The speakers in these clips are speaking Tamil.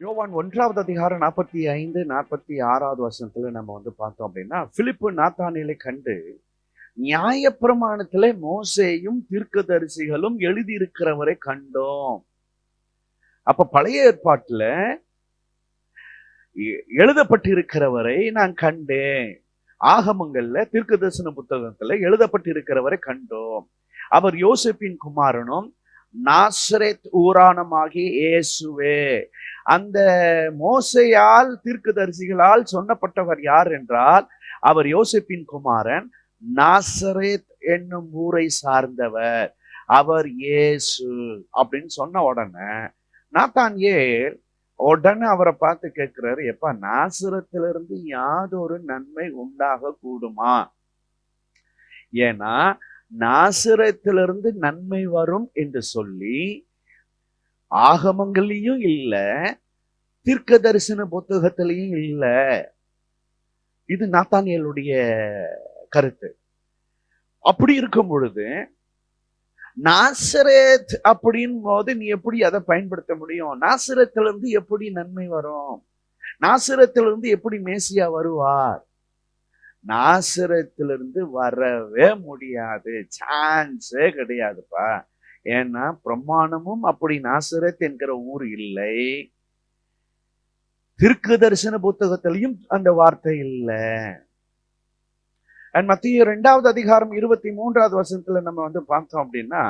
யோவான் 1:45-46 நம்ம பார்த்தோம் அப்படின்னா, பிலிப்பு நாத்தானியேலை கண்டு, நியாயப்பிரமாணத்திலே மோசேயும் தீர்க்கதரிசிகளும் எழுதியிருக்கிறவரை கண்டோம். அப்ப பழைய ஏற்பாட்டுல எழுதப்பட்டிருக்கிறவரை நான் கண்டேன். ஆகமங்கள்ல தீர்க்கதரிசன புத்தகத்துல எழுதப்பட்டிருக்கிறவரை கண்டோம். அவர் யோசேப்பின் குமாரனும் நாசரேத் ஊரானமாகிய இயேசுவே. அந்த மோசேயால் தீர்க்கதரிசிகளால் சொன்னப்பட்டவர் யார் என்றால், அவர் யோசேப்பின் குமாரன், நாசரேத் என்னும் ஊரை சார்ந்தவர், அவர் இயேசு அப்படின்னு சொன்ன உடனே நாத்தான்யேல் உடனே அவரை பார்த்து கேட்கிறாரு, எப்பா நாசரத்திலிருந்து யாதொரு நன்மை உண்டாக கூடுமா? ஏன்னா நாசரத்திலிருந்து நன்மை வரும் என்று சொல்லி ஆகமங்களையும் இல்ல, தீர்க்க தரிசன புத்தகத்திலையும் இல்ல. இது நாத்தானியேலுடைய கருத்து. அப்படி இருக்கும் பொழுது நாசரேத் அப்படின் போது நீ எப்படி அதை பயன்படுத்த முடியும்? நாசரத்திலிருந்து எப்படி நன்மை வரும்? நாசரத்திலிருந்து எப்படி மேசியா வருவார்? நாசரத்திலிருந்து வரவே முடியாது, சான்ஸே கிடையாதுப்பா. ஏன்னா பிரமாணமும் அப்படி நாசரத் என்கிற ஊர் இல்லை, தீர்க்க தரிசன புத்தகத்திலையும் அந்த வார்த்தை இல்லை. மத்திய 2:23 நம்ம பார்த்தோம் அப்படின்னா,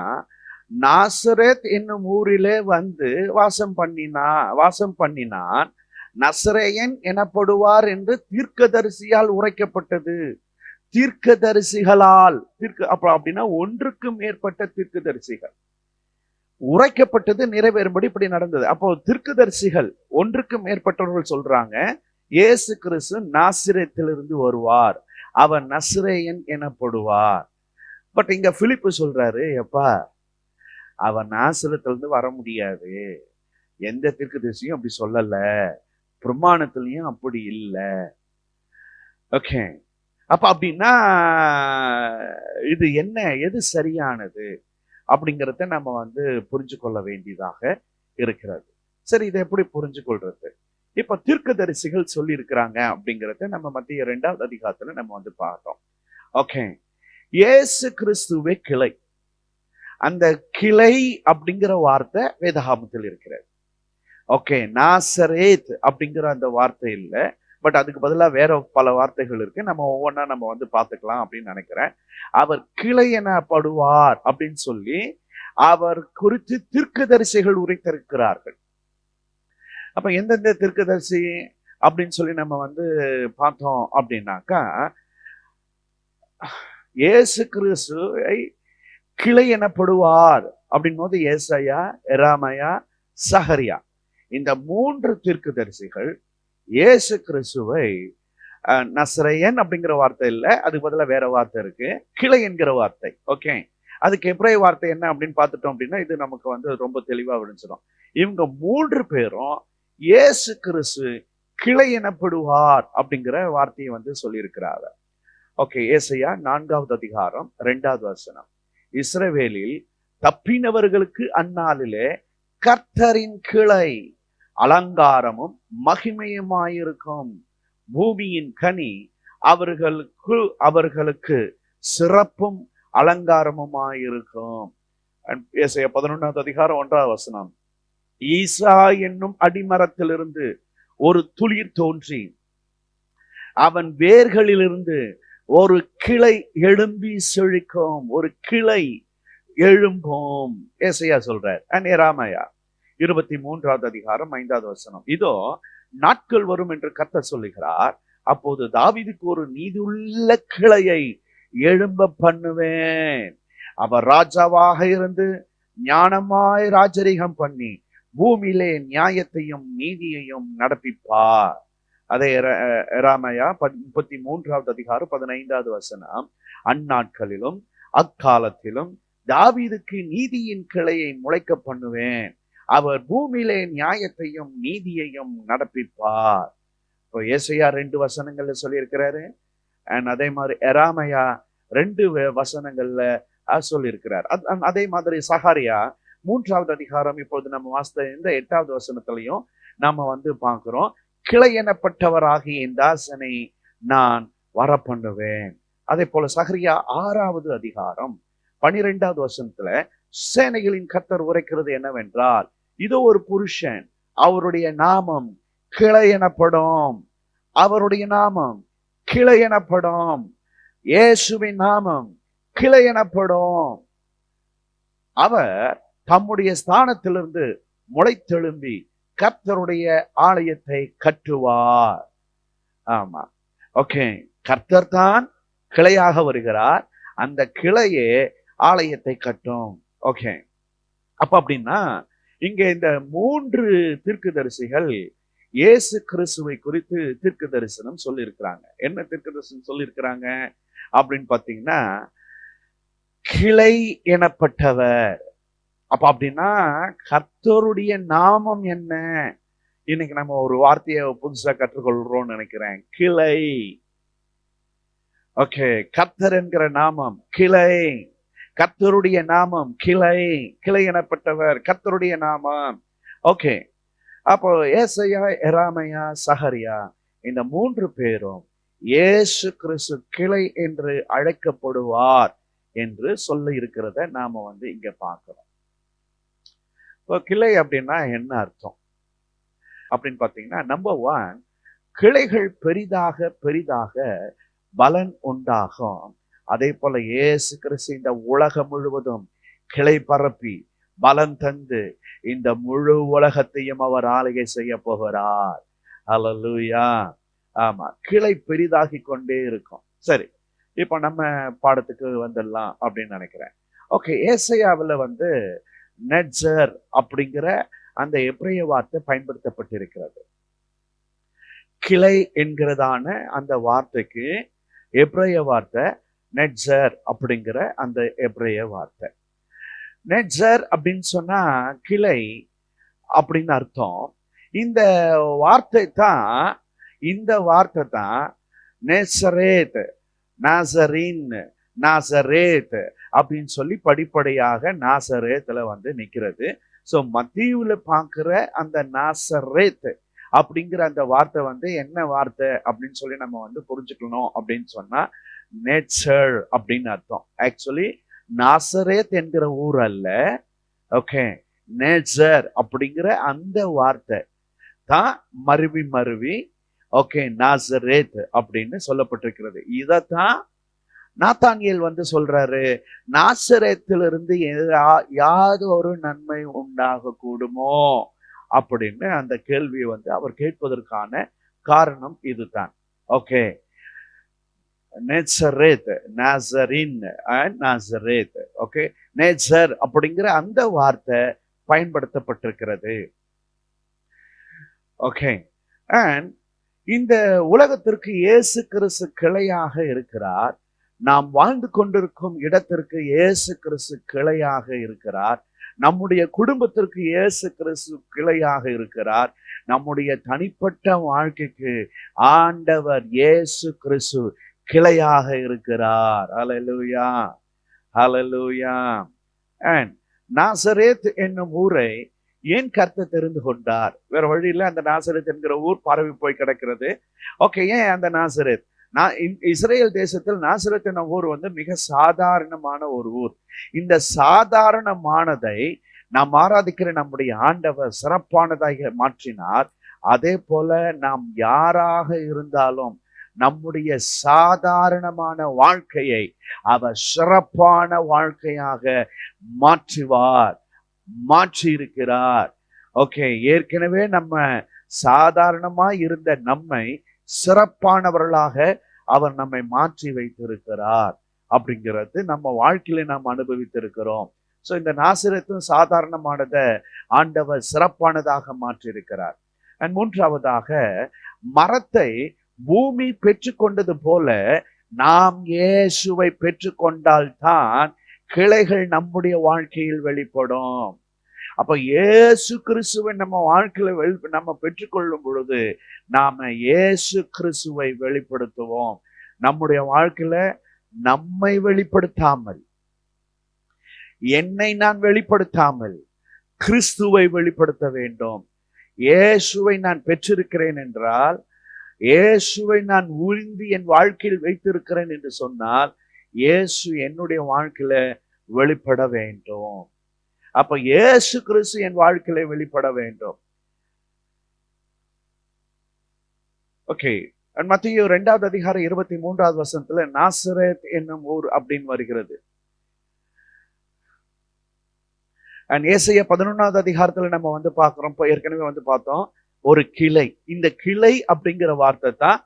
நாசரேத் என்னும் ஊரிலே வாசம் பண்ணினான், நசரேயன் எனப்படுவார் என்று தீர்க்கதரிசியால் உரைக்கப்பட்டது. தீர்க்கதரிசிகளால் அப்படின்னா ஒன்றுக்கு மேற்பட்ட தீர்க்கதரிசிகள் உரைக்கப்பட்டது நிறைவேறும்படி இப்படி நடந்தது. அப்போ தீர்க்கதரிசிகள் ஒன்றுக்கு மேற்பட்டவர்கள் சொல்றாங்க, இயேசு கிறிஸ்து நாசரேத்திலிருந்து வருவார், அவர் நசரேயன் எனப்படுவார். பட் இங்க பிலிப்பு சொல்றாரு, எப்பா அவர் நாசரத்திலிருந்து வர முடியாது, எந்த தீர்க்கதரிசியும் அப்படி சொல்லல, பிரமாணத்திலையும் அப்படி இல்லை. ஓகே, அப்ப அப்படின்னா இது என்ன, எது சரியானது அப்படிங்கிறத நம்ம புரிஞ்சு கொள்ள வேண்டியதாக இருக்கிறது. சரி, இதை எப்படி புரிஞ்சு கொள்றது? இப்ப தீர்க்கதரிசிகள் சொல்லி இருக்கிறாங்க அப்படிங்கிறத நம்ம மத்திய 2வது அதிகாரத்துல நம்ம பார்த்தோம். ஓகே, இயேசு கிறிஸ்துவே கிளை. அந்த கிளை அப்படிங்கிற வார்த்தை வேதாகமத்தில் இருக்கிறது. ஓகே, நாசரேத் அப்படிங்கிற அந்த வார்த்தை இல்லை, பட் அதுக்கு பதிலாக வேற பல வார்த்தைகள் இருக்கு. நம்ம ஒவ்வொன்றா நம்ம பார்த்துக்கலாம் அப்படின்னு நினைக்கிறேன். அவர் கிளை எனப்படுவார் அப்படின்னு சொல்லி அவர் குறித்து தீர்க்கதரிசிகள் உரைத்திருக்கிறார்கள். அப்ப எந்தெந்த தீர்க்கதரிசி அப்படின்னு சொல்லி நம்ம பார்த்தோம் அப்படின்னாக்கா, இயேசு கிறிஸ்துவை கிளை எனப்படுவார் அப்படின் போது ஏசாயா, எராமையா, சகரியா, இந்த 3 தீர்க்கதரிசிகள் இயேசு கிறிஸ்துவை நசரேயன் அப்படிங்கிற வார்த்தை இல்லை, அதுக்கு பதிலாக வேற வார்த்தை இருக்கு, கிளை என்கிற வார்த்தை. ஓகே, அதுக்கு எப்ரேய வார்த்தை என்ன அப்படின்னு பார்த்துட்டோம் அப்படின்னா, இது நமக்கு ரொம்ப தெளிவா விழிச்சிடும். இவங்க 3 பேரும் இயேசு கிறிஸ்து கிளை எனப்படுவார் அப்படிங்கிற வார்த்தையை சொல்லியிருக்கிறார். ஓகே, ஏசாயா 4வது அதிகாரம் 2வது வசனம், இஸ்ரவேலில் தப்பினவர்களுக்கு அந்நாளிலே கர்த்தரின் கிளை அலங்காரமும் மகிமையுமாயிருக்கும், பூமியின் கனி அவர்களுக்கு சிறப்பும் அலங்காரமுமாயிருக்கும். ஏசாயா 11வது அதிகாரம் 1வது வசனம், ஈசா என்னும் அடிமரத்திலிருந்து ஒரு துளிர் தோன்றி அவன் வேர்களிலிருந்து ஒரு கிளை எழும்பி செழிக்கும், ஒரு கிளை எழும்பும், ஏசாயா சொல்றார். அண்ட் எராமையா 23வது அதிகாரம் 5வது வசனம், இதோ நாட்கள் வரும் என்று கர்த்தர் சொல்லுகிறார், அப்போது தாவீதுக்கு ஒரு நீதியுள்ள கிளையை எழும்ப பண்ணுவேன், அவர் ராஜாவாக இருந்து ஞானமாய் ராஜரீகம் பண்ணி பூமியிலே நியாயத்தையும் நீதியையும் நடப்பிப்பார். அதே எராமையா 33வது அதிகாரம் 15வது வசனம், அந்நாட்களிலும் அக்காலத்திலும் தாவீதுக்கு நீதியின் கிளையை முளைக்க பண்ணுவேன், அவர் பூமியிலே நியாயத்தையும் நீதியையும் நடப்பிப்பார். இப்போ ஏசாயா 2 வசனங்கள்ல சொல்லியிருக்கிறாரு, அண்ட் அதே மாதிரி எராமையா 2 வசனங்கள்ல சொல்லியிருக்கிறார். அதே மாதிரி சகாரியா 3வது அதிகாரம் இப்பொழுது நம்ம வாசித்த இந்த 8வது வசனத்திலையும் நாம பார்க்கிறோம். கிளை எனப்பட்டவராகிய என் தாசனை நான் வர பண்ணுவேன். அதே போல சகரியா 6வது அதிகாரம் 12வது வசனத்துல சேனைகளின் கர்த்தர் உரைக்கிறது என்னவென்றால், இதோ ஒரு புருஷன், அவருடைய நாமம் கிளை எனப்படும். அவருடைய நாமம் கிளை எனப்படும். இயேசுவின் நாமம் கிளை எனப்படும். அவர் தம்முடைய ஸ்தானத்திலிருந்து முளைத்தெழும்பி கர்த்தருடைய ஆலயத்தை கட்டுவார். ஆமா, ஓகே, கர்த்தர் தான் கிளையாக வருகிறார். அந்த கிளையே ஆலயத்தை கட்டும். ஓகே, அப்ப அப்படின்னா இங்க இந்த 3 தீர்க்கதரிசிகள் இயேசு கிறிஸ்துவை குறித்து தீர்க்க தரிசனம் சொல்லியிருக்கிறாங்க. என்ன தீர்க்க தரிசனம் சொல்லியிருக்கிறாங்க அப்படின்னு பாத்தீங்கன்னா, கிளை எனப்பட்டவர். அப்ப அப்படின்னா கர்த்தருடைய நாமம் என்ன? இன்னைக்கு நம்ம ஒரு வார்த்தையை புதுசா கற்றுக்கொள்றோம்னு நினைக்கிறேன். கிளை. ஓகே, கர்த்தர் என்கிற நாமம் கிளை. கர்த்தருடைய நாமம் கிளை. கிளை எனப்பட்டவர் கர்த்தருடைய நாமம். ஓகே, அப்போ ஏசாயா, எரேமியா, சகரியா இந்த 3 பேரும் இயேசு கிறிஸ்து கிளை என்று அழைக்கப்படுவார் என்று சொல்ல இருக்கிறத நாம இங்க பார்க்கிறோம். இப்போ கிளை அப்படின்னா என்ன அர்த்தம் அப்படின்னு பாத்தீங்கன்னா, நம்பர் 1, கிளைகள் பெரிதாக பெரிதாக பலன் உண்டாகும். அதே போல இயேசு கிறிஸ்து இந்த உலகம் முழுவதும் கிளை பரப்பி பலன் தந்து இந்த முழு உலகத்தையும் அவர் ஆளுகை செய்ய போகிறார். அல்லேலூயா. ஆமா, கிளை பெரிதாகி கொண்டே இருக்கும். சரி, இப்ப நம்ம பாடத்துக்கு வந்துடலாம் அப்படின்னு நினைக்கிறேன். ஓகே, ஏசாயாவில் நெட்சர் அப்படிங்கிற அந்த எபிரேய வார்த்தை பயன்படுத்தப்பட்டிருக்கிறது. கிளை என்கிறதான அந்த வார்த்தைக்கு எபிரேய வார்த்தை நெட்சர் அப்படிங்கிற அந்த எபிரேய வார்த்தை. நெட்சர் அப்படின்னு சொன்னா கிளை அப்படின்னு அர்த்தம். இந்த வார்த்தை தான் நேசரேத், நாசரின், நாசரேத் அப்படின்னு சொல்லி படிப்படியாக நாசரேத்துல நிக்கிறது. ஸோ மத்தீவுல பார்க்கிற அந்த நாசரேத் அப்படிங்கிற அந்த வார்த்தை என்ன வார்த்தை அப்படின்னு சொல்லி நம்ம புரிஞ்சுக்கணும் அப்படின்னு சொன்னா, நேச்சர் அப்படின்னு அர்த்தம். ஆக்சுவலி நாசரேத் என்கிற ஊர் அல்ல. ஓகே, நேச்சர் அப்படிங்கிற அந்த வார்த்தை தான் மருவி ஓகே நாசரேத் அப்படின்னு சொல்லப்பட்டிருக்கிறது. இதத்தான் நாத்தானியேல் சொல்றாரு, நாசரேத்திலிருந்து யாது ஒரு நன்மை உண்டாக கூடுமோ அப்படின்னு அந்த கேள்வியை அவர் கேட்பதற்கான காரணம் இதுதான். Okay, Nazareth, Nazarene and Nazareth. Okay, நேசர் அப்படிங்கிற அந்த வார்த்தை பயன்படுத்தப்பட்டிருக்கிறது. ஓகே, அண்ட் இந்த உலகத்திற்கு இயேசு கிறிஸ்து கிளையாக இருக்கிறார். நாம் வாழ்ந்து கொண்டிருக்கும் இடத்திற்கு இயேசு கிறிஸ்து கிளையாக இருக்கிறார். நம்முடைய குடும்பத்திற்கு இயேசு கிறிஸ்து கிளையாக இருக்கிறார். நம்முடைய தனிப்பட்ட வாழ்க்கைக்கு ஆண்டவர் இயேசு கிறிஸ்து கிளையாக இருக்கிறார். ஹல்லேலூயா, ஹல்லேலூயா. அண்ட் நாசரேத் என்னும் ஊரை ஏன் கர்த்தர் தெரிந்து கொண்டார்? வேற வழியில் அந்த நாசரேத் என்கிற ஊர் பரவி போய் கிடக்கிறது. ஓகே, ஏன் அந்த நாசரேத்? இஸ்ரேல் தேசத்தில் நாசரேத் என்னும் ஊர் மிக சாதாரணமான ஒரு ஊர். இந்த சாதாரணமானதை நாம் ஆராதிக்கிற நம்முடைய ஆண்டவர் சிறப்பானதாக மாற்றினார். அதே போல நாம் யாராக இருந்தாலும் நம்முடைய சாதாரணமான வாழ்க்கையை அவர் சிறப்பான வாழ்க்கையாக மாற்றி இருக்கிறார். ஓகே, ஏற்கனவே நம்ம சாதாரணமா இருந்த நம்மை சிறப்பானவர்களாக அவர் நம்மை மாற்றி வைத்திருக்கிறார் அப்படிங்கிறது நம்ம வாழ்க்கையில நாம் அனுபவித்திருக்கிறோம். ஸோ இந்த நாசரேத்தும் சாதாரணமானதை ஆண்டவர் சிறப்பானதாக மாற்றி இருக்கிறார். அண்ட் 3வதாக, மரத்தை பூமி பெற்றுக்கொண்டது போல நாம் இயேசுவை பெற்றுக்கொண்டால்தான் கிளைகள் நம்முடைய வாழ்க்கையில் வெளிப்படும். அப்ப இயேசு கிறிஸ்துவை நம்ம வாழ்க்கையில நம்ம பெற்றுக்கொள்ளும் பொழுது நாம இயேசு கிறிஸ்துவை வெளிப்படுத்துவோம். நம்முடைய வாழ்க்கையில நம்மை வெளிப்படுத்தாமல், என்னை நான் வெளிப்படுத்தாமல் கிறிஸ்துவை வெளிப்படுத்த வேண்டும். இயேசுவை நான் பெற்றிருக்கிறேன் என்றால், இயேசுவை நான் உறிந்து என் வாழ்க்கையில் வைத்திருக்கிறேன் என்று சொன்னால், இயேசு என்னுடைய வாழ்க்கையில வெளிப்பட வேண்டும். அப்ப இயேசு கிறிஸ்து என் வாழ்க்கையில வெளிப்பட வேண்டும். ஓகே. மத்தேயு 2வது அதிகாரம் 23வது வசனத்துல நாசரேத் என்னும் ஊர் அப்படின்னு வருகிறது. ஏசாயா 11வது அதிகாரத்துல நம்ம வந்து பார்க்கிறோம், ஏற்கனவே வந்து பார்த்தோம், ஒரு கிளை. இந்த கிளை அப்படிங்கிற வார்த்தை தான்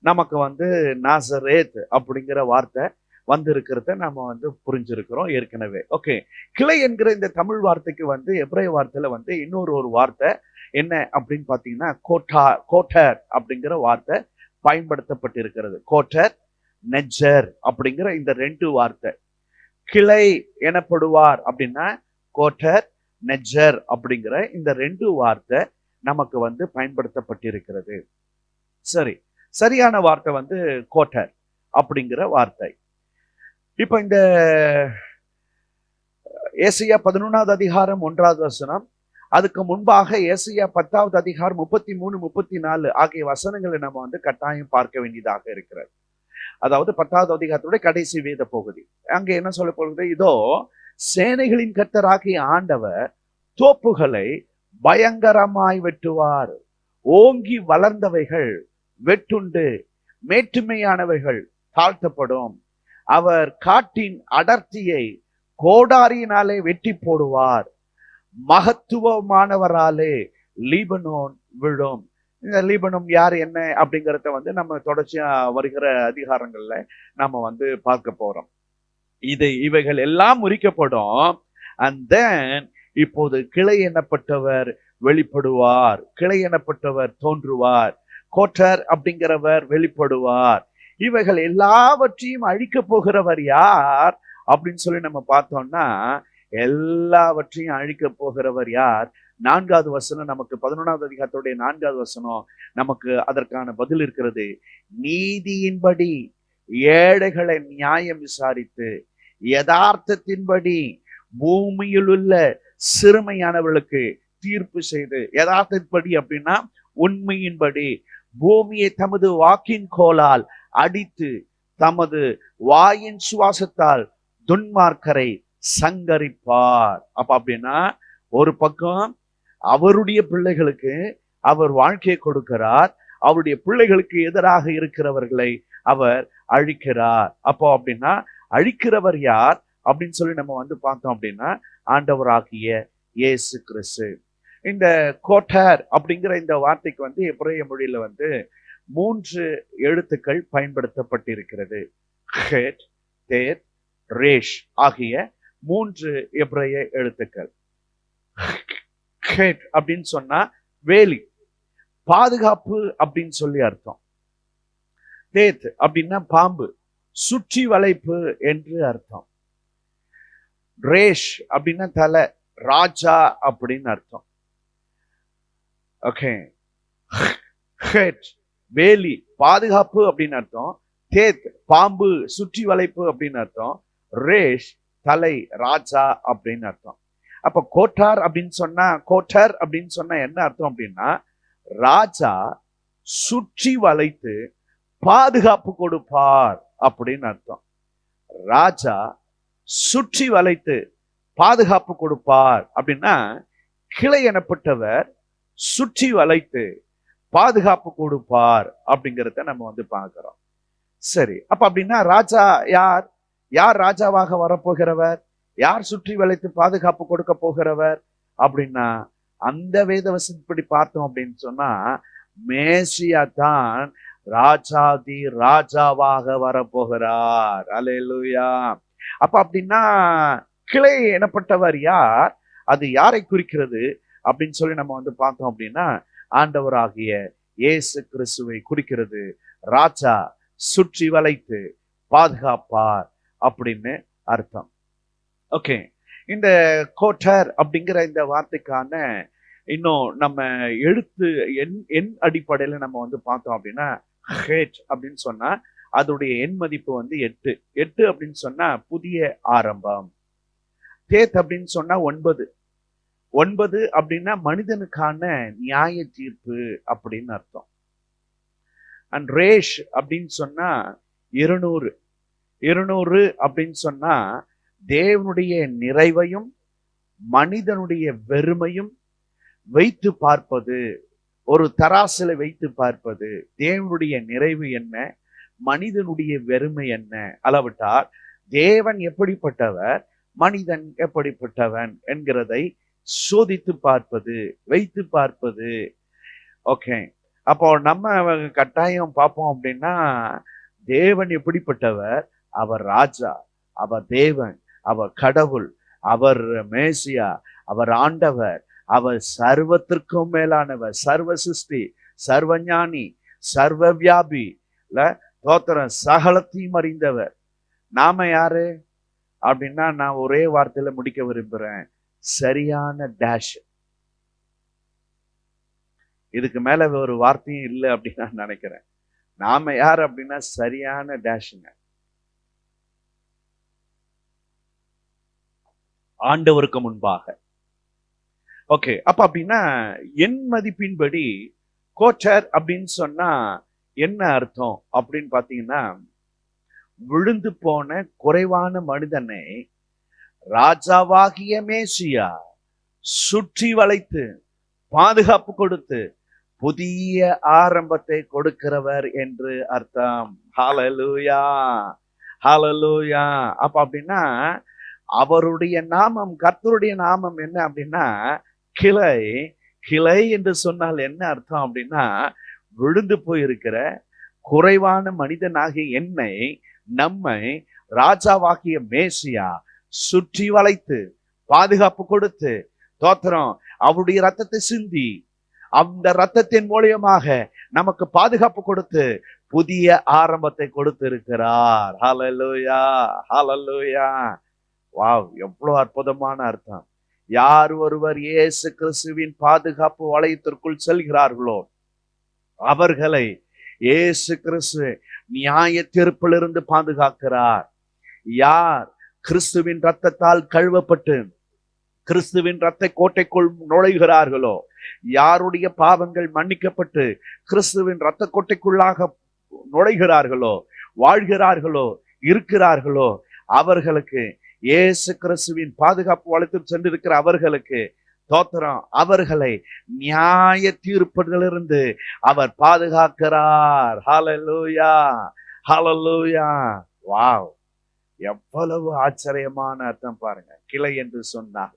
நமக்கு வந்து நாசரேத் அப்படிங்கிற வார்த்தை வந்து இருக்கிறத நம்ம வந்து புரிஞ்சிருக்கிறோம் ஏற்கனவே. ஓகே. கிளை என்கிற இந்த தமிழ் வார்த்தைக்கு வந்து எபிரேய வார்த்தையில வந்து இன்னொரு வார்த்தை என்ன அப்படின்னு பாத்தீங்கன்னா கோட்டர் அப்படிங்கிற வார்த்தை பயன்படுத்தப்பட்டிருக்கிறது. கோட்டர், நெஜர் அப்படிங்கிற இந்த 2 வார்த்தை. கிளை எனப்படுவார் அப்படின்னா கோட்டர், நெஜர் அப்படிங்கிற இந்த 2 வார்த்தை நமக்கு வந்து பயன்படுத்தப்பட்டிருக்கிறது. சரி, சரியான வார்த்தை வந்து கோட்டர் அப்படிங்கிற வார்த்தை. இப்ப இந்த ஏசாயா 11வது அதிகாரம் 1வது வசனம், அதுக்கு முன்பாக ஏசாயா 10வது அதிகாரம் 33, 34 ஆகிய வசனங்களை நம்ம வந்து கட்டாயம் பார்க்க வேண்டியதாக இருக்கிறது. அதாவது 10வது அதிகாரத்துடைய கடைசி வேத பகுதி. அங்க என்ன சொல்ல போகிறது? இதோ சேனைகளின் கர்த்தராகிய ஆண்டவர் தோப்புகளை பயங்கரமாய் வெட்டுவார், ஓங்கி வளர்ந்தவைகள் வெட்டுண்டு மேட்டுமையானவைகள் தாழ்த்தப்படும். அவர் காட்டின் அடர்த்தியை கோடாரியினாலே வெட்டி போடுவார், மகத்துவமானவராலே லீபனோன் விழும். இந்த லீபனோன் யார், என்ன அப்படிங்கிறத வந்து நம்ம தொடர்ச்சியா வருகிற அதிகாரங்கள்ல நம்ம வந்து பார்க்க போறோம். இவைகள் எல்லாம் முறிக்கப்படும். அண்ட் தென் இப்போது கிளை எனப்பட்டவர் வெளிப்படுவார், கிளை எனப்பட்டவர் தோன்றுவார், கோட்டர் அப்படிங்கிறவர் வெளிப்படுவார். இவைகள் எல்லாவற்றையும் அழிக்க போகிறவர் யார் அப்படின்னு சொல்லி நம்ம பார்த்தோம்னா, எல்லாவற்றையும் அழிக்க போகிறவர் யார்? 4வது வசனம் நமக்கு 11வது அதிகாரத்துடைய 4வது வசனம் நமக்கு அதற்கான பதில் இருக்கிறது. நீதியின்படி ஏழைகளை நியாயம் விசாரித்து, யதார்த்தத்தின்படி பூமியில் உள்ள சிறுமையானவர்களுக்கு தீர்ப்பு செய்து, யதார்த்தத்தின்படி அப்படின்னா உண்மையின்படி பூமியை தமது வாக்கின் கோலால் அடித்து, தமது வாயின் சுவாசத்தால் துன்மார்க்கரை சங்கரிப்பார். அப்ப அப்படின்னா ஒரு பக்கம் அவருடைய பிள்ளைகளுக்கு அவர் வாழ்க்கையை கொடுக்கிறார், அவருடைய பிள்ளைகளுக்கு எதிராக இருக்கிறவர்களை அவர் அழிக்கிறார். அப்போ அப்படின்னா அழிக்கிறவர் யார் அப்படின்னு சொல்லி நம்ம வந்து பார்த்தோம் அப்படின்னா ஆண்டவராகிய இயேசு கிறிஸ்து. இந்த கோட்டர் அப்படிங்கிற இந்த வார்த்தைக்கு வந்து எபிரேய மொழியில வந்து 3 எழுத்துக்கள் பயன்படுத்தப்பட்டிருக்கிறது. ஹெட், தேத், ரேஷ் ஆகிய 3 எபிரேய எழுத்துக்கள். ஹெட் அப்படின்னு சொன்னா வேலி, பாதுகாப்பு அப்படின்னு சொல்லி அர்த்தம். தேத் அப்படின்னா பாம்பு, சுற்றி வளைப்பு என்று அர்த்தம். ரேஷ் அப்படின்னா தலை, ராஜா அப்படின்னு அர்த்தம். ஓகே. ஹெட் வேலி, பாதுகாப்பு அப்படின்னு அர்த்தம். தேத் பாம்பு, சுற்றி வளைப்பு அப்படின்னு அர்த்தம். ரேஷ் தலை, ராஜா அப்படின்னு அர்த்தம். அப்ப கோட்டார் அப்படின்னு சொன்னா, கோட்டர் அப்படின்னு சொன்னா என்ன அர்த்தம் அப்படின்னா, ராஜா சுற்றி வளைத்து பாதுகாப்பு கொடுப்பார் அப்படின்னு அர்த்தம். ராஜா சுற்றி வளைத்து பாதுகாப்பு கொடுப்பார் அப்படின்னா, கிளை எனப்பட்டவர் சுற்றி வளைத்து பாதுகாப்பு கொடுப்பார் அப்படிங்கிறத நம்ம வந்து பார்க்கிறோம். சரி, அப்ப அப்படின்னா ராஜா யார்? யார் ராஜாவாக வரப்போகிறவர்? யார் சுற்றி வளைத்து பாதுகாப்பு கொடுக்க போகிறவர் அப்படின்னா, அந்த வேத வசனப்படி பார்த்தோம் அப்படின்னு சொன்னா, மேசியா தான் ராஜாதி ராஜாவாக வரப்போகிறார். அல்லேலூயா. அப்ப அப்படின்னா கிளை எனப்பட்டவர் யார்? அது யாரை குறிக்கிறது அப்படின்னு சொல்லி நம்ம வந்து பார்த்தோம் அப்படின்னா, ஆண்டவராகிய இயேசு கிறிஸ்துவை குறிக்கிறது. ராஜா சுற்றி வளைத்து பாதுகாப்பார் அப்படின்னு அர்த்தம். ஓகே. இந்த கோட்டர் அப்படிங்கிற இந்த வார்த்தைக்கான இன்னும் நம்ம எழுத்து எண் அடிப்படையில நம்ம வந்து பார்த்தோம் அப்படின்னா, ஹேட் அப்படின்னு சொன்னா அதோடைய எண் மதிப்பு வந்து 8. 8 அப்படின்னு சொன்னா புதிய ஆரம்பம். தேத் அப்படின்னு சொன்னா 9. 9 அப்படின்னா மனிதனுக்கான நியாய தீர்ப்பு அப்படின்னு அர்த்தம். அண்ட் ரேஷ் அப்படின்னு சொன்னா 200. 200 அப்படின்னு சொன்னா தேவனுடைய நிறைவையும் மனிதனுடைய வெறுமையும் வைத்து பார்ப்பது. ஒரு தராசில வைத்து பார்ப்பது. தேவனுடைய நிறைவு என்ன, மனிதனுடைய வெறுமை என்ன, அளவிட்டால் தேவன் எப்படிப்பட்டவர், மனிதன் எப்படிப்பட்டவன் என்கிறதை சோதித்து பார்ப்பது, வைத்து பார்ப்பது. ஓகே, அப்போ நம்ம கட்டாயம் பார்ப்போம் அப்படின்னா, தேவன் எப்படிப்பட்டவர், அவர் ராஜா, அவர் தேவன், அவர் கடவுள், அவர் மேசியா, அவர் ஆண்டவர், அவர் சர்வத்திற்கும் மேலானவர், சர்வ சிருஷ்டி, சர்வஞானி, சர்வ வியாபி, தோத்திரம், சகலத்தையும் அறிந்தவர். நாம யாரு அப்படின்னா, நான் ஒரே வார்த்தையில முடிக்க விரும்புறேன், சரியான டேஷ். இதுக்கு மேல ஒரு வார்த்தையும் இல்லை அப்படின்னு நான் நினைக்கிறேன். நாம யார் அப்படின்னா சரியான டேஷுங்க. ஆண்டவருக்கு முன்பாக. ஓகே, அப்ப அப்படின்னா என் மதிப்பின்படி கோச்சர் அப்படின்னு சொன்னா என்ன அர்த்தம் அப்படின்னு பாத்தீங்கன்னா, விழுந்து போன குறைவான மனிதனை ராஜாவாகிய மேசியா சுற்றி வளைத்து பாதுகாப்பு கொடுத்து புதிய ஆரம்பத்தை கொடுக்கிறவர் என்று அர்த்தம். ஹல்லேலூயா, ஹல்லேலூயா. அப்ப அப்படின்னா அவருடைய நாமம், கர்த்தருடைய நாமம் என்ன அப்படின்னா கிளை. கிளை என்று சொன்னால் என்ன அர்த்தம் அப்படின்னா, விழுந்து போயிருக்கிற குறைவான மனிதனாகிய என்னை, நம்மை ராஜாவாகிய மேசியா சுற்றி வளைத்து பாதுகாப்பு கொடுத்து, தோத்திரம், அவருடைய ரத்தத்தை சிந்தி அந்த ரத்தத்தின் மூலியமாக நமக்கு பாதுகாப்பு கொடுத்து புதிய ஆரம்பத்தை கொடுத்து இருக்கிறார். ஹல்லேலூயா, ஹல்லேலூயா. வாவ், எவ்வளவு அற்புதமான அர்த்தம். யார் ஒருவர் இயேசு கிறிஸ்துவின் பாதுகாப்பு வளையத்திற்குள் செல்கிறார்களோ அவர்களை இயேசு கிறிஸ்து நியாய தீர்ப்பிலிருந்து பாதுகாக்கிறார். யார் கிறிஸ்துவின் ரத்தத்தால் கழுவப்பட்டு கிறிஸ்துவின் ரத்த கோட்டைக்குள் நுழைகிறார்களோ, யாருடைய பாவங்கள் மன்னிக்கப்பட்டு கிறிஸ்துவின் ரத்த கோட்டைக்குள்ளாக நுழைகிறார்களோ, வாழ்கிறார்களோ, இருக்கிறார்களோ, அவர்களுக்கு இயேசு கிறிஸ்துவின் பாதுகாப்பு வளையத்தில் சென்றிருக்கிற அவர்களுக்கு தோத்திரம், அவர்களை நியாய தீர்ப்புகளிலிருந்து அவர் பாதுகாக்கிறார். ஹல்லேலூயா, ஹல்லேலூயா. வாவ், எவ்வளவு ஆச்சரியமான அர்த்தம் பாருங்க. கிளை என்று சொன்னார்,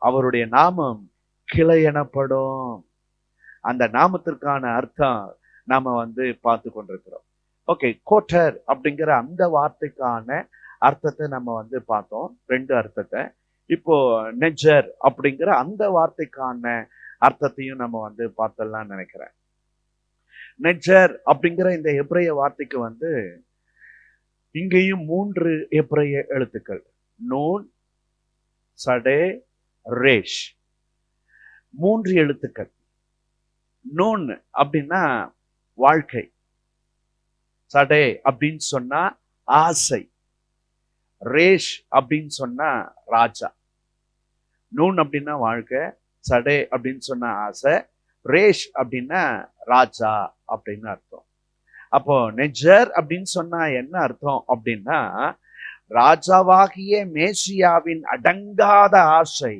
அவருடைய நாமம் கிளை எனப்படும். அந்த நாமத்திற்கான அர்த்தம் நாம பார்த்து கொண்டிருக்கிறோம். ஓகே, கோட்டர் அப்படிங்கிற அந்த வார்த்தைக்கான அர்த்தத்தை நம்ம பார்த்தோம், 2 அர்த்தத்தை. இப்போ நெஜர் அப்படிங்கிற அந்த வார்த்தைக்கான அர்த்தத்தையும் நம்ம பார்த்தலாம் நினைக்கிறேன். நெஜர் அப்படிங்கிற இந்த எபிரேய வார்த்தைக்கு இங்கேயும் 3 எபிரேய எழுத்துக்கள், நூன், சடே, ரேஷ், 3 எழுத்துக்கள். நூன் அப்படின்னா வாழ்க்கை, சடே அப்படின்னு சொன்னா ஆசை, ரேஷ் அப்படின்னு சொன்னா ராஜா. நூன் அப்படின்னா வாழ்க்கை, சடே அப்படின்னு சொன்னா ஆசை, ரேஷ் அப்படின்னா ராஜா அப்படின்னு அர்த்தம். அப்போ நெஜர் அப்படின்னு சொன்னா என்ன அர்த்தம் அப்படின்னா, ராஜாவாகிய மேசியாவின் அடங்காத ஆசை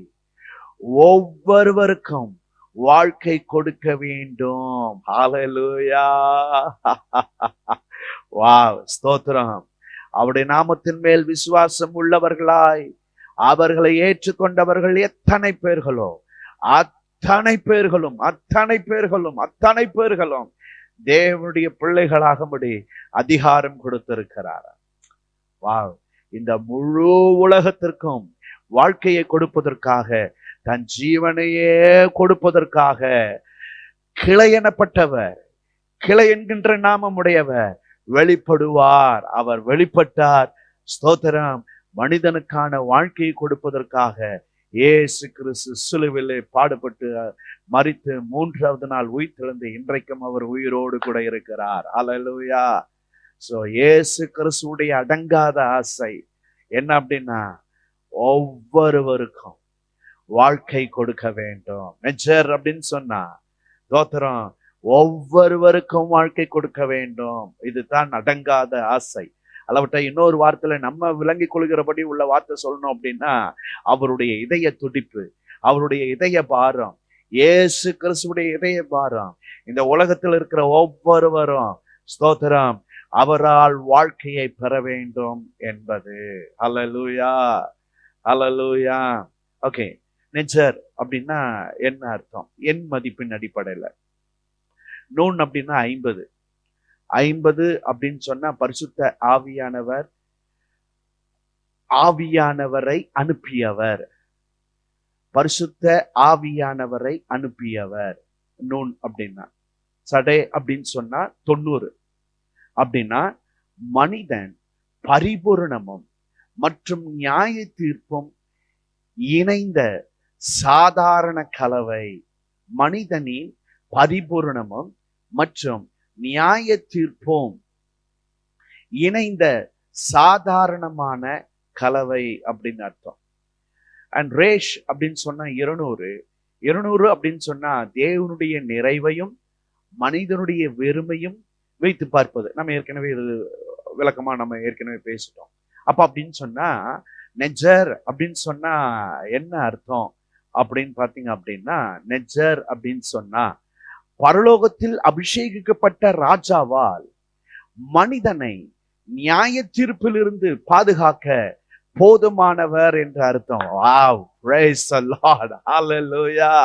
ஒவ்வொருவருக்கும் வாழ்க்கை கொடுக்க வேண்டும். ஹல்லேலூயா, வாவ், ஸ்தோத்திரம். அவருடைய நாமத்தின் மேல் விசுவாசம் உள்ளவர்களாய் அவர்களை ஏற்றுக்கொண்டவர்கள் எத்தனை பேர்களோ அத்தனை பேர்களும் அத்தனை பேர்களும் அத்தனை பேர்களும் தேவனுடைய பிள்ளைகளாகும்படி அதிகாரம் கொடுத்திருக்கிறார். வாவ், இந்த முழு உலகத்திற்கும் வாழ்க்கையை கொடுப்பதற்காக, தன் ஜீவனையே கொடுப்பதற்காக கிளை எனப்பட்டவர், கிளை என்கின்ற நாமம் உடையவர் வெளிப்படுவார். அவர் வெளிப்பட்டார். ஸ்தோத்திரம். மனிதனுக்கான வாழ்க்கையை கொடுப்பதற்காக இயேசு கிறிஸ்து சிலுவையிலே பாடுபட்டு மரித்து 3வது நாள் உயிர்த்தெழுந்து இன்றைக்கும் அவர் உயிரோடு கூட இருக்கிறார். ஹல்லேலூயா. சோ இயேசு கிறிஸ்துவுடைய அடங்காத ஆசை என்ன அப்படின்னா, ஒவ்வொருவருக்கும் வாழ்க்கை கொடுக்க வேண்டும். மெஜர் அப்படின்னு சொன்னா தோத்திரம், ஒவ்வொருவருக்கும் வாழ்க்கை கொடுக்க வேண்டும். இதுதான் அடங்காத ஆசை. அளவிட்ட இன்னொரு வார்த்தையில நம்ம விளங்கி கொள்கிறபடி உள்ள வார்த்தை சொல்லணும் அப்படின்னா, அவருடைய இதய துடிப்பு, அவருடைய இதய பாரம், இயேசு கிறிஸ்துவுடைய இதய பாரம், இந்த உலகத்தில் இருக்கிற ஒவ்வொருவரும் ஸ்தோத்திரம் அவரால் வாழ்க்கையை பெற வேண்டும் என்பது. அல்லேலூயா, அல்லேலூயா. ஓகே, நெஜர் அப்படின்னா என்ன அர்த்தம்? எண் மதிப்பின் அடிப்படையில். நூன் அப்படின்னா 50. 50 அப்படின்னு சொன்னா பரிசுத்த ஆவியானவர், ஆவியானவரை அனுப்பியவர், பரிசுத்த ஆவியானவரை அனுப்பியவர் நூன் அப்படின்னா. சடே அப்படின்னு சொன்னா 90 அப்படின்னா மனிதன் பரிபூரணமும் மற்றும் நியாய தீர்ப்பும் இணைந்த சாதாரண கலவை. மனிதனின் பரிபூரணமும் மற்றும் நியாய தீர்ப்பும் இணைந்த சாதாரணமான கலவை அப்படின்னு அர்த்தம். அண்ட் ரேஷ் அப்படின்னு சொன்னா 200 அப்படின்னு சொன்னா தேவனுடைய நிறைவையும் மனிதனுடைய வெறுமையும் வைத்து பார்ப்பது. நம்ம ஏற்கனவே இது விளக்கமா நம்ம ஏற்கனவே பேசிட்டோம். அப்ப அப்படின்னு சொன்னா நெஜர் அப்படின்னு சொன்னா என்ன அர்த்தம் அப்படின்னு பாத்தீங்க அப்படின்னா, நெஜர் அப்படின்னு சொன்னா பரலோகத்தில் அபிஷேகிக்கப்பட்ட ராஜாவால் மனிதனை நியாய தீர்ப்பிலிருந்து பாதுகாக்க போதுமானவர் என்ற அர்த்தம். வாவ், பிரைஸ் தி லார்ட், ஹalleluya.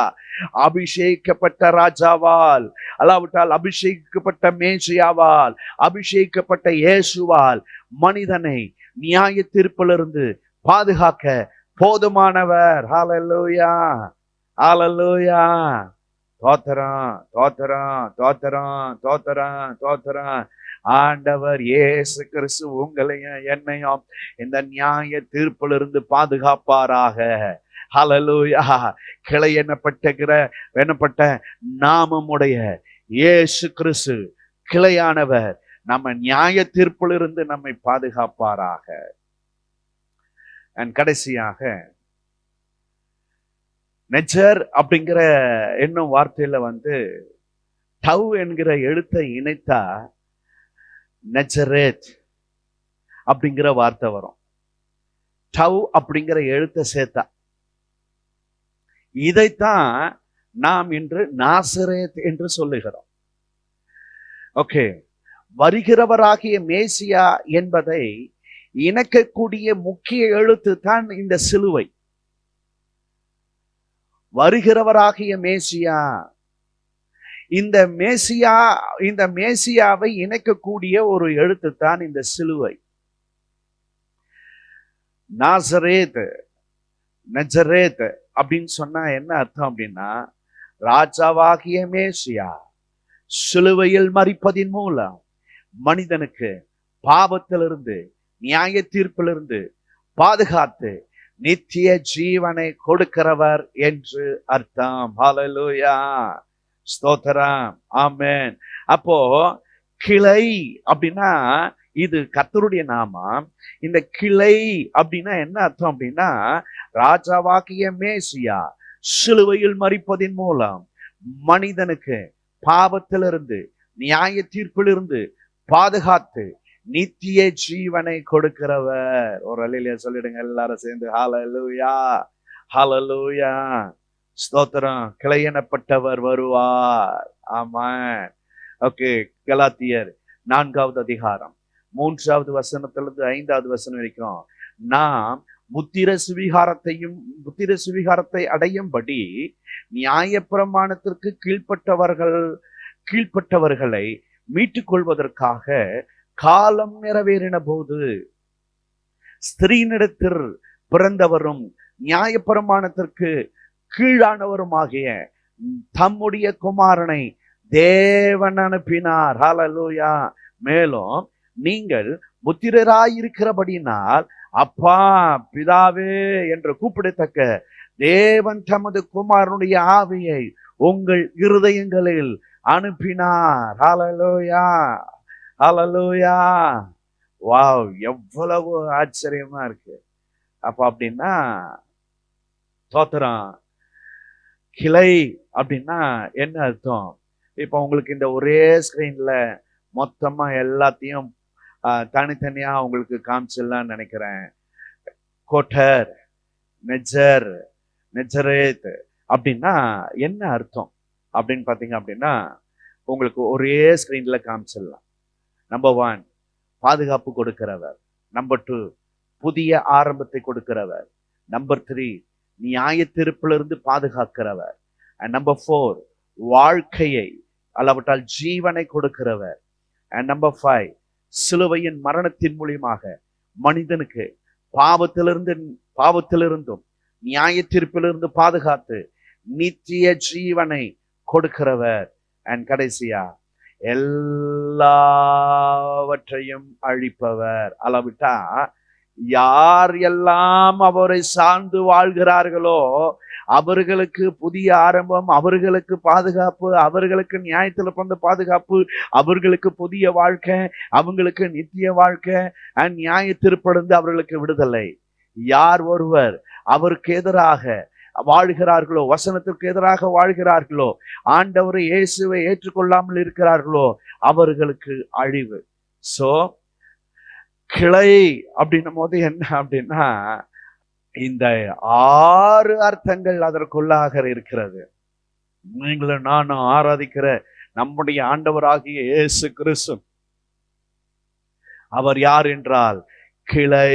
அபிஷேகிக்கப்பட்ட ராஜாவால், அல்லாவிட்டால் அபிஷேகிக்கப்பட்ட மேசியாவால், அபிஷேகிக்கப்பட்ட இயேசுவால் மனிதனை நியாய தீர்ப்பிலிருந்து பாதுகாக்க போதுமானவர். ஹalleluya, ஹalleluya. தோத்திரம், தோத்திரம், தோத்திரம், தோத்திரம், தோத்திரம். ஆண்டவர் இயேசு கிறிஸ்து உங்களையும் என்னையும் இந்த நியாய தீர்ப்பிலிருந்து பாதுகாப்பாராக. ஹல்லேலூயா. கிளை என்னப்பட்ட நாமமுடைய இயேசு கிறிஸ்து கிளையானவர் நம்ம நியாய தீர்ப்பிலிருந்து நம்மை பாதுகாப்பாராக. கடைசியாக நெஜர் அப்படிங்கிற என்னும் வார்த்தையில டவ் என்கிற எழுத்தை இணைத்தா நெஜரேத் அப்படிங்கிற வார்த்தை வரும். டவ் அப்படிங்கிற எழுத்தை சேர்த்தா. இதைத்தான் நாம் இன்று நாசரேத் என்று சொல்லுகிறோம். ஓகே, வருகிறவராகிய மேசியா என்பதை இணைக்கக்கூடிய முக்கிய எழுத்து தான் இந்த சிலுவை. வருகிறவராகிய மேசியா, இந்த மேசியாவை இணைக்கக்கூடிய ஒரு எழுத்து தான் இந்த சிலுவை. நாசரேத், நஜரேத் அப்படின்னு சொன்னா என்ன அர்த்தம் அப்படின்னா, ராஜாவாகிய மேசியா சிலுவையில் மரிப்பதின் மூலம் மனிதனுக்கு பாவத்திலிருந்து நியாய தீர்ப்பிலிருந்து பாதுகாத்து நித்திய ஜீவனை கொடுக்கிறவர் என்று அர்த்தம். ஹல்லேலூயா, ஸ்தோத்திரம், ஆமென். அப்போ கிளை அப்படின்னா இது கர்த்தருடைய நாமம். இந்த கிளை அப்படின்னா என்ன அர்த்தம் அப்படின்னா, ராஜாவாகிய மேசியா சிலுவையில் மரிப்பதின் மூலம் மனிதனுக்கு பாவத்திலிருந்து நியாய தீர்ப்பிலிருந்து பாதுகாத்து நித்திய ஜீவனை கொடுக்கிறவர். ஒரு அல்லேலூயா சொல்லிடுங்க எல்லாரும் சேர்ந்து. ஹல்லேலூயா, ஹல்லேலூயா, ஸ்தோத்திரம். கிளையனப்பட்டவர் வருவார். ஆமென். ஓகே, கலாத்தியர் 4வது அதிகாரம் 3வது வசனத்திலிருந்து 5வது வசனம் வரைக்கும் நாம் புத்திர சுவிகாரத்தை அடையும்படி நியாயப்பிரமாணத்திற்கு கீழ்ப்பட்டவர்களை மீட்டுக் கொள்வதற்காக காலம் நிறைவேறின போது ஸ்திரீனிடத்தில் பிறந்தவரும் நியாயப்பிரமாணத்திற்கு கீழானவருமாகிய தம்முடைய குமாரனை தேவன் அனுப்பினார். ஹல்லேலூயா. மேலும் நீங்கள் புத்திரராயிருக்கிறபடினால் அப்பா, பிதாவே என்று கூப்பிடத்தக்க தேவன் தமது குமாரனுடைய ஆவியை உங்கள் இருதயங்களில் அனுப்பினார். ஹல்லேலூயா, ஹல்லேலூயா. வாவ், எவ்வளவு ஆச்சரியமா இருக்கு. அப்ப அப்படின்னா தோத்திரம். கிளை அப்படின்னா என்ன அர்த்தம்? இப்ப உங்களுக்கு இந்த ஒரே ஸ்கிரீன்ல மொத்தமா எல்லாத்தையும் தனித்தனியா உங்களுக்கு காமிச்சிடலாம்னு நினைக்கிறேன். கோட்டர், நெஜர், நெஜரேத் அப்படின்னா என்ன அர்த்தம் அப்படின்னு பாத்தீங்க அப்படின்னா, உங்களுக்கு ஒரே ஸ்கிரீன்ல காமிச்சிடலாம். நம்பர் 1, பாதுகாப்பு கொடுக்கிறவர். நம்பர் 2, புதிய ஆரம்பத்தை கொடுக்கிறவர். நம்பர் 3, நியாய தீர்ப்பிலிருந்து பாதுகாக்கிறவர். அண்ட் நம்பர் 4, வாழ்க்கையை அல்லாவிட்டால் ஜீவனை கொடுக்கிறவர். அண்ட் நம்பர் 5, சிலுவையின் மரணத்தின் மூலியமாக மனிதனுக்கு பாவத்திலிருந்தும் நியாய தீர்ப்பிலிருந்து பாதுகாத்து நித்திய ஜீவனை கொடுக்கிறவர். அண்ட் கடைசியா எல்லாவற்றையும் அழிப்பவர். அளவிட்டா யார் எல்லாம் அவரை சார்ந்து வாழ்கிறார்களோ அவர்களுக்கு புதிய ஆரம்பம், அவர்களுக்கு பாதுகாப்பு, அவர்களுக்கு நியாயத்தில் பிறந்த பாதுகாப்பு, அவர்களுக்கு புதிய வாழ்க்கை, அவங்களுக்கு நித்திய வாழ்க்கை, நியாய தீர்ப்பிலிருந்து அவர்களுக்கு விடுதலை. யார் ஒருவர் அவருக்கு எதிராக வாழ்கிறார்களோ, வசனத்திற்கு எதிராக வாழ்கிறார்களோ, ஆண்டவரை இயேசுவை ஏற்றுக்கொள்ளாமல் இருக்கிறார்களோ அவர்களுக்கு அழிவு. சோ கிளை அப்படின்னும் போது என்ன அப்படின்னா, இந்த 6 அர்த்தங்கள் அதற்குள்ளாக இருக்கிறது. நீங்களும் நானும் ஆராதிக்கிற நம்முடைய ஆண்டவராகிய இயேசு கிறிஸ்து, அவர் யார் என்றால் கிளை.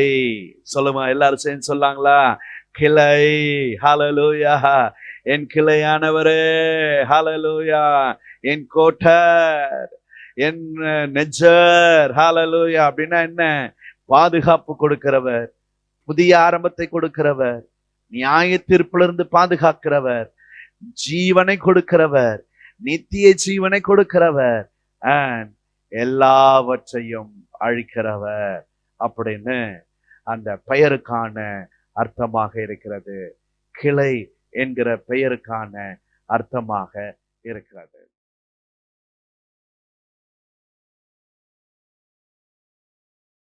சொல்லுமா, எல்லாரும் சேர்ந்து சொல்லாங்களா? கிளை. ஹல்லேலூயா. என் கிளையானவரே, ஹல்லேலூயா. என் கோட்டர், என் நெஜர், ஹல்லேலூயா. அப்படின்னா என்ன? பாதுகாப்பு கொடுக்கிறவர், புதிய ஆரம்பத்தை கொடுக்கிறவர், நியாய தீர்ப்பிலிருந்து பாதுகாக்கிறவர், ஜீவனை கொடுக்கிறவர், நித்திய ஜீவனை கொடுக்கிறவர், எல்லாவற்றையும் அழிக்கிறவர் அப்படின்னு அந்த பெயருக்கான அர்த்தமாக இருக்கிறது. கிளை என்கிற பெயருக்கான அர்த்தமாக இருக்கிறது.